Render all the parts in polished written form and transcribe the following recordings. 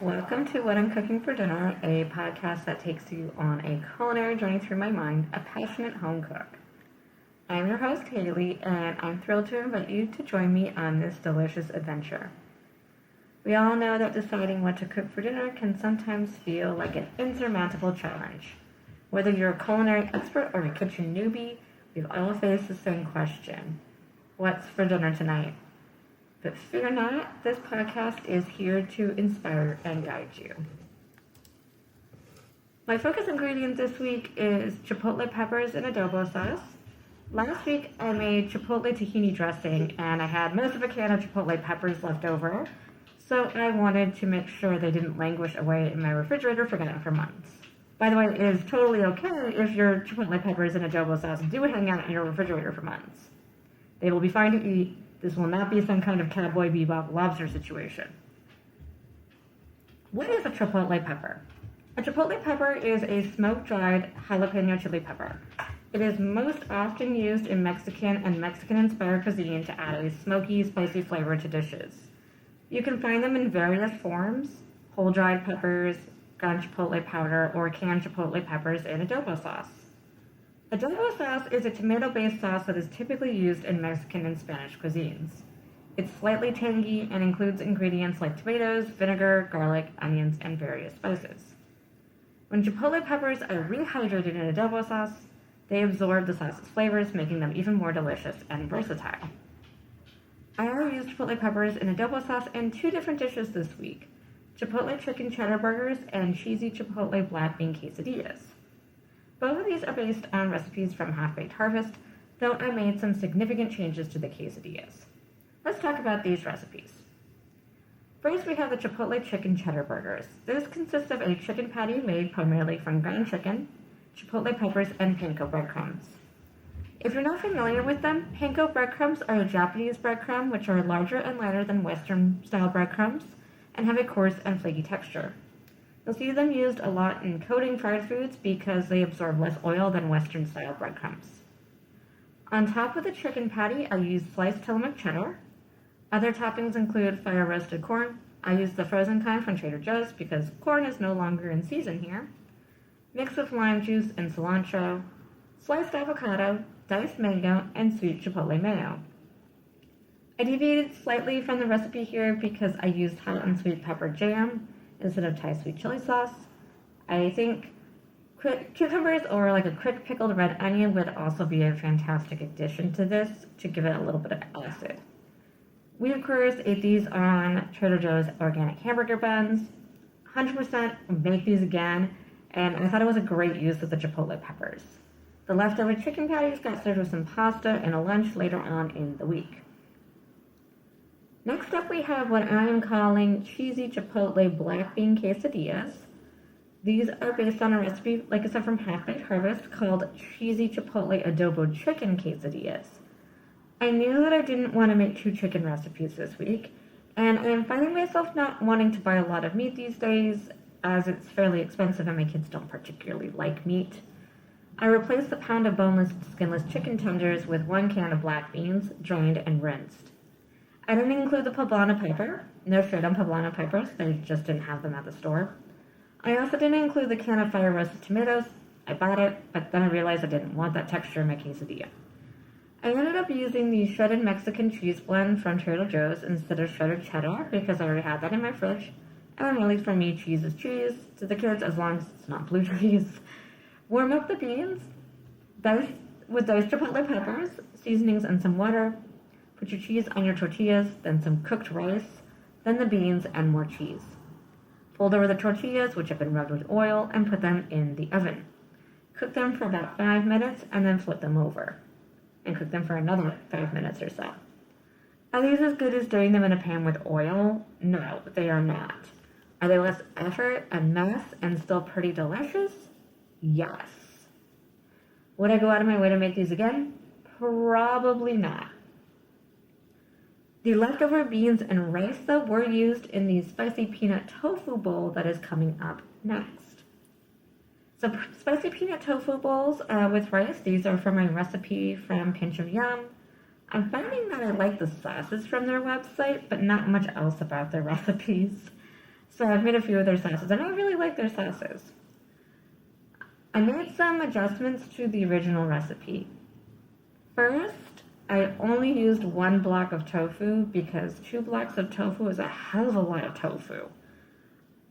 Welcome to What I'm Cooking for Dinner, a podcast that takes you on a culinary journey through my mind, a passionate home cook. I'm your host, Haley, and I'm thrilled to invite you to join me on this delicious adventure. We all know that deciding what to cook for dinner can sometimes feel like an insurmountable challenge. Whether you're a culinary expert or a kitchen newbie, we've all faced the same question: what's for dinner tonight? But fear not, this podcast is here to inspire and guide you. My focus ingredient this week is chipotle peppers and adobo sauce. Last week I made chipotle tahini dressing and I had most of a can of chipotle peppers left over, so I wanted to make sure they didn't languish away in my refrigerator forgotten for months. By the way, it is totally okay if your chipotle peppers and adobo sauce do hang out in your refrigerator for months. They will be fine to eat. This will not be some kind of Cowboy Bebop lobster situation. What is a chipotle pepper? A chipotle pepper is a smoke-dried jalapeno chili pepper. It is most often used in Mexican and Mexican-inspired cuisine to add a smoky, spicy flavor to dishes. You can find them in various forms: whole dried peppers, ground chipotle powder, or canned chipotle peppers in adobo sauce. Adobo sauce is a tomato-based sauce that is typically used in Mexican and Spanish cuisines. It's slightly tangy and includes ingredients like tomatoes, vinegar, garlic, onions, and various spices. When chipotle peppers are rehydrated in adobo sauce, they absorb the sauce's flavors, making them even more delicious and versatile. I already used chipotle peppers in adobo sauce in two different dishes this week: chipotle chicken cheddar burgers and cheesy chipotle black bean quesadillas. Both of these are based on recipes from Half-Baked Harvest, though I made some significant changes to the quesadillas. Let's talk about these recipes. First, we have the chipotle chicken cheddar burgers. This consists of a chicken patty made primarily from ground chicken, chipotle peppers, and panko breadcrumbs. If you're not familiar with them, panko breadcrumbs are a Japanese breadcrumb which are larger and lighter than Western-style breadcrumbs and have a coarse and flaky texture. You'll see them used a lot in coating fried foods because they absorb less oil than Western-style breadcrumbs. On top of the chicken patty, I used sliced Tillamook cheddar. Other toppings include fire-roasted corn. I used the frozen kind from Trader Joe's because corn is no longer in season here. Mixed with lime juice and cilantro, sliced avocado, diced mango, and sweet chipotle mayo. I deviated slightly from the recipe here because I used hot and sweet pepper jam instead of Thai sweet chili sauce. I think cucumbers or like a quick pickled red onion would also be a fantastic addition to this to give it a little bit of acid. We, of course, ate these on Trader Joe's organic hamburger buns. 100% make these again, and I thought it was a great use of the chipotle peppers. The leftover chicken patties got served with some pasta and a lunch later on in the week. Next up, we have what I am calling cheesy chipotle black bean quesadillas. These are based on a recipe, like I said, from Half-Baked Harvest called cheesy chipotle adobo chicken quesadillas. I knew that I didn't want to make two chicken recipes this week, and I am finding myself not wanting to buy a lot of meat these days, as it's fairly expensive and my kids don't particularly like meat. I replaced the pound of boneless, skinless chicken tenders with 1 can of black beans, drained and rinsed. I didn't include the poblano pepper. No shade on poblano peppers, they just didn't have them at the store. I also didn't include the can of fire-roasted tomatoes. I bought it, but then I realized I didn't want that texture in my quesadilla. I ended up using the shredded Mexican cheese blend from Trader Joe's instead of shredded cheddar because I already had that in my fridge. And really, for me, cheese is cheese to the kids as long as it's not blue cheese. Warm up the beans, with diced chipotle peppers, seasonings, and some water. Put your cheese on your tortillas, then some cooked rice, then the beans, and more cheese. Fold over the tortillas, which have been rubbed with oil, and put them in the oven. Cook them for about 5 minutes, and then flip them over. And cook them for another 5 minutes or so. Are these as good as doing them in a pan with oil? No, they are not. Are they less effort and mess and still pretty delicious? Yes. Would I go out of my way to make these again? Probably not. The leftover beans and rice, though, were used in the spicy peanut tofu bowl that is coming up next. So spicy peanut tofu bowls with rice, these are from my recipe from Pinch of Yum. I'm finding that I like the sauces from their website, but not much else about their recipes. So I've made a few of their sauces, and I really like their sauces. I made some adjustments to the original recipe. First, I only used 1 block of tofu because 2 blocks of tofu is a hell of a lot of tofu.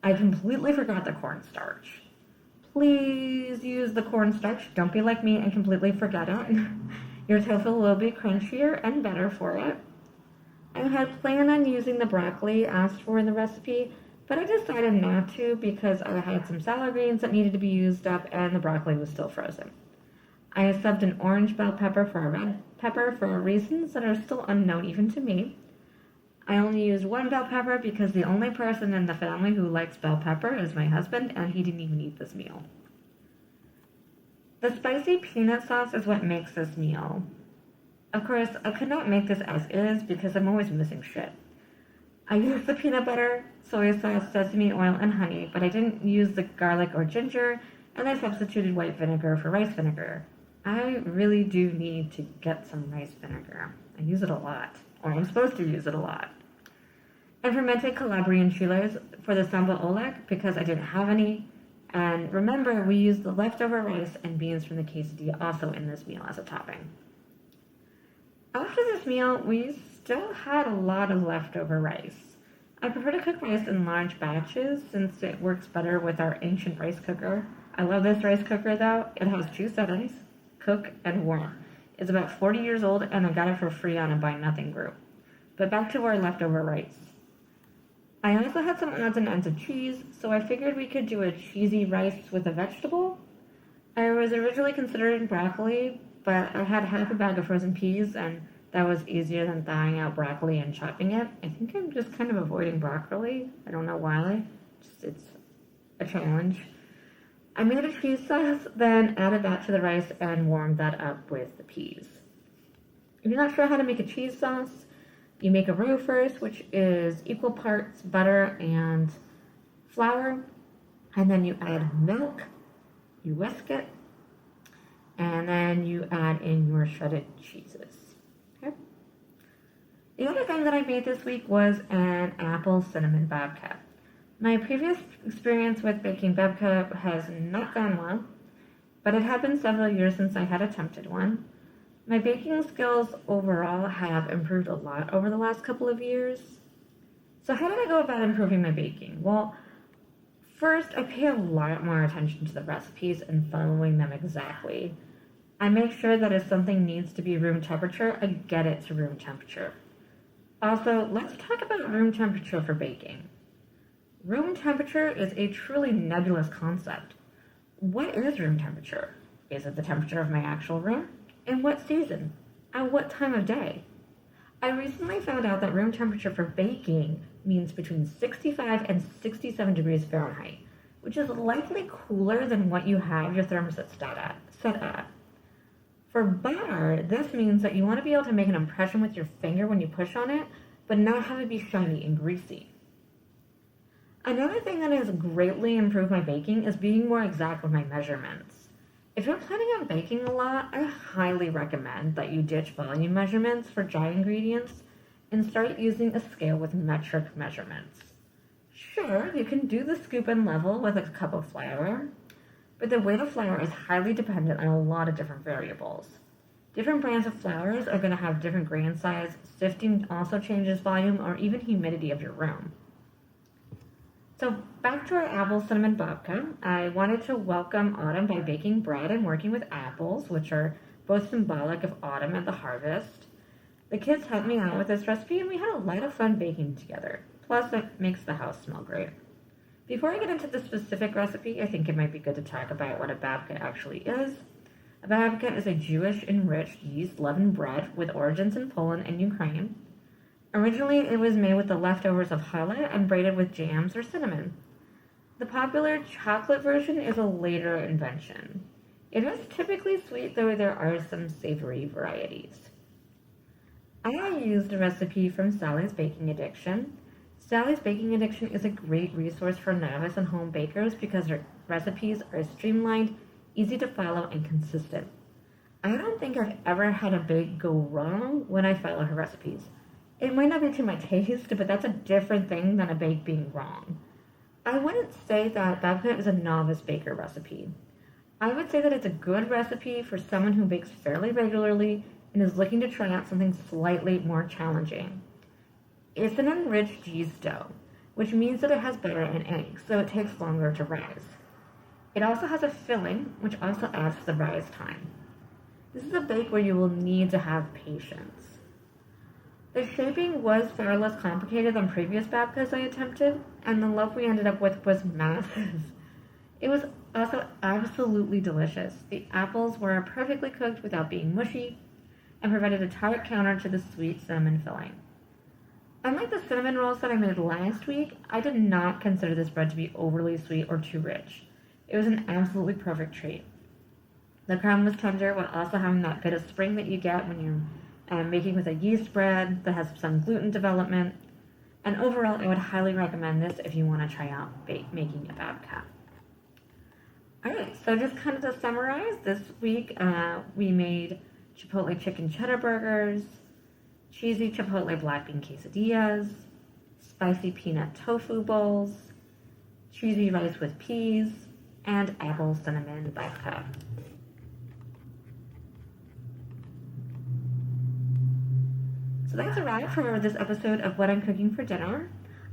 I completely forgot the cornstarch. Please use the cornstarch. Don't be like me and completely forget it. Your tofu will be crunchier and better for it. I had planned on using the broccoli asked for in the recipe, but I decided not to because I had some salad greens that needed to be used up and the broccoli was still frozen. I subbed an orange bell pepper for a red pepper for reasons that are still unknown even to me. I only used 1 bell pepper because the only person in the family who likes bell pepper is my husband, and he didn't even eat this meal. The spicy peanut sauce is what makes this meal. Of course, I could not make this as is because I'm always missing shit. I used the peanut butter, soy sauce, sesame oil, and honey, but I didn't use the garlic or ginger, and I substituted white vinegar for rice vinegar. I really do need to get some rice vinegar. I use it a lot, or I'm supposed to use it a lot. And fermented Calabrian chiles for the samba oleg because I didn't have any. And remember, we used the leftover rice and beans from the quesadilla also in this meal as a topping. After this meal, we still had a lot of leftover rice. I prefer to cook rice in large batches since it works better with our ancient rice cooker. I love this rice cooker though. It has 2 settings, cook and warm. It's about 40 years old and I got it for free on a Buy Nothing group. But back to our leftover rice. I also had some odds and ends of cheese, so I figured we could do a cheesy rice with a vegetable. I was originally considering broccoli, but I had half a bag of frozen peas, and that was easier than thawing out broccoli and chopping it. I think I'm just kind of avoiding broccoli. I don't know why. It's a challenge. I made a cheese sauce, then added that to the rice and warmed that up with the peas. If you're not sure how to make a cheese sauce, you make a roux first, which is equal parts butter and flour, and then you add milk, you whisk it, and then you add in your shredded cheeses. Okay. The other thing that I made this week was an apple cinnamon babka. My previous experience with baking babka has not gone well, but it had been several years since I had attempted one. My baking skills overall have improved a lot over the last couple of years. So how did I go about improving my baking? Well, first, I pay a lot more attention to the recipes and following them exactly. I make sure that if something needs to be room temperature, I get it to room temperature. Also, let's talk about room temperature for baking. Room temperature is a truly nebulous concept. What is room temperature? Is it the temperature of my actual room? In what season? At what time of day? I recently found out that room temperature for baking means between 65 and 67 degrees Fahrenheit, which is likely cooler than what you have your thermostat set at. For butter, this means that you want to be able to make an impression with your finger when you push on it, but not have it be shiny and greasy. Another thing that has greatly improved my baking is being more exact with my measurements. If you're planning on baking a lot, I highly recommend that you ditch volume measurements for dry ingredients and start using a scale with metric measurements. Sure, you can do the scoop and level with a cup of flour, but the weight of flour is highly dependent on a lot of different variables. Different brands of flours are going to have different grain size, sifting also changes volume, or even humidity of your room. So back to our apple cinnamon babka, I wanted to welcome autumn by baking bread and working with apples, which are both symbolic of autumn and the harvest. The kids helped me out with this recipe and we had a lot of fun baking together. Plus it makes the house smell great. Before I get into the specific recipe, I think it might be good to talk about what a babka actually is. A babka is a Jewish enriched yeast leavened bread with origins in Poland and Ukraine. Originally, it was made with the leftovers of challah and braided with jams or cinnamon. The popular chocolate version is a later invention. It is typically sweet, though there are some savory varieties. I used a recipe from Sally's Baking Addiction. Sally's Baking Addiction is a great resource for novice and home bakers because her recipes are streamlined, easy to follow, and consistent. I don't think I've ever had a bake go wrong when I follow her recipes. It might not be to my taste, but that's a different thing than a bake being wrong. I wouldn't say that babka is a novice baker recipe. I would say that it's a good recipe for someone who bakes fairly regularly and is looking to try out something slightly more challenging. It's an enriched yeast dough, which means that it has butter and eggs, so it takes longer to rise. It also has a filling, which also adds to the rise time. This is a bake where you will need to have patience. The shaping was far less complicated than previous babkas I attempted, and the loaf we ended up with was massive. It was also absolutely delicious. The apples were perfectly cooked without being mushy, and provided a tart counter to the sweet cinnamon filling. Unlike the cinnamon rolls that I made last week, I did not consider this bread to be overly sweet or too rich. It was an absolutely perfect treat. The crumb was tender while also having that bit of spring that you get when you're making with a yeast bread that has some gluten development. And overall, I would highly recommend this if you want to try out making a babka. Alright, so just kind of to summarize, this week we made Chipotle chicken cheddar burgers, cheesy Chipotle black bean quesadillas, spicy peanut tofu bowls, cheesy rice with peas, and apple cinnamon babka. So that's a wrap for this episode of What I'm Cooking for Dinner.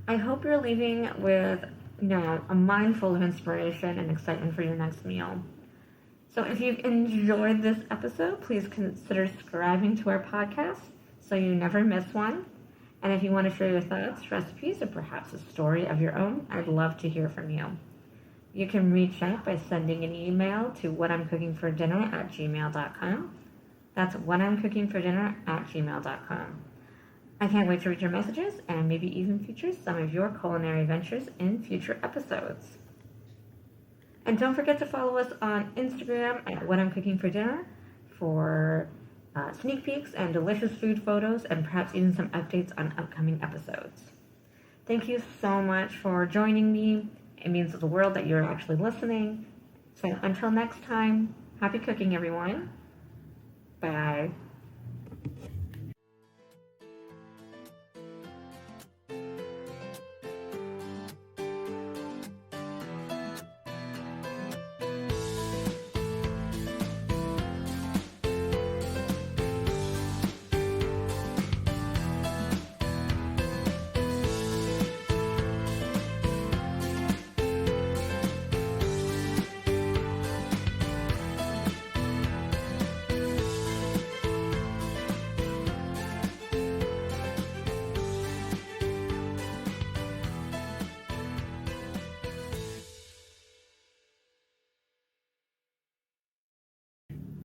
I hope you're leaving with, a mind full of inspiration and excitement for your next meal. So if you've enjoyed this episode, please consider subscribing to our podcast so you never miss one. And if you want to share your thoughts, recipes, or perhaps a story of your own, I'd love to hear from you. You can reach out by sending an email to whatimcookingfordinner@gmail.com. That's whatimcookingfordinner@gmail.com. I can't wait to read your messages and maybe even feature some of your culinary ventures in future episodes. And don't forget to follow us on Instagram at What I'm Cooking for Dinner for sneak peeks and delicious food photos and perhaps even some updates on upcoming episodes. Thank you so much for joining me. It means the world that you're actually listening. So until next time, happy cooking, everyone. Bye.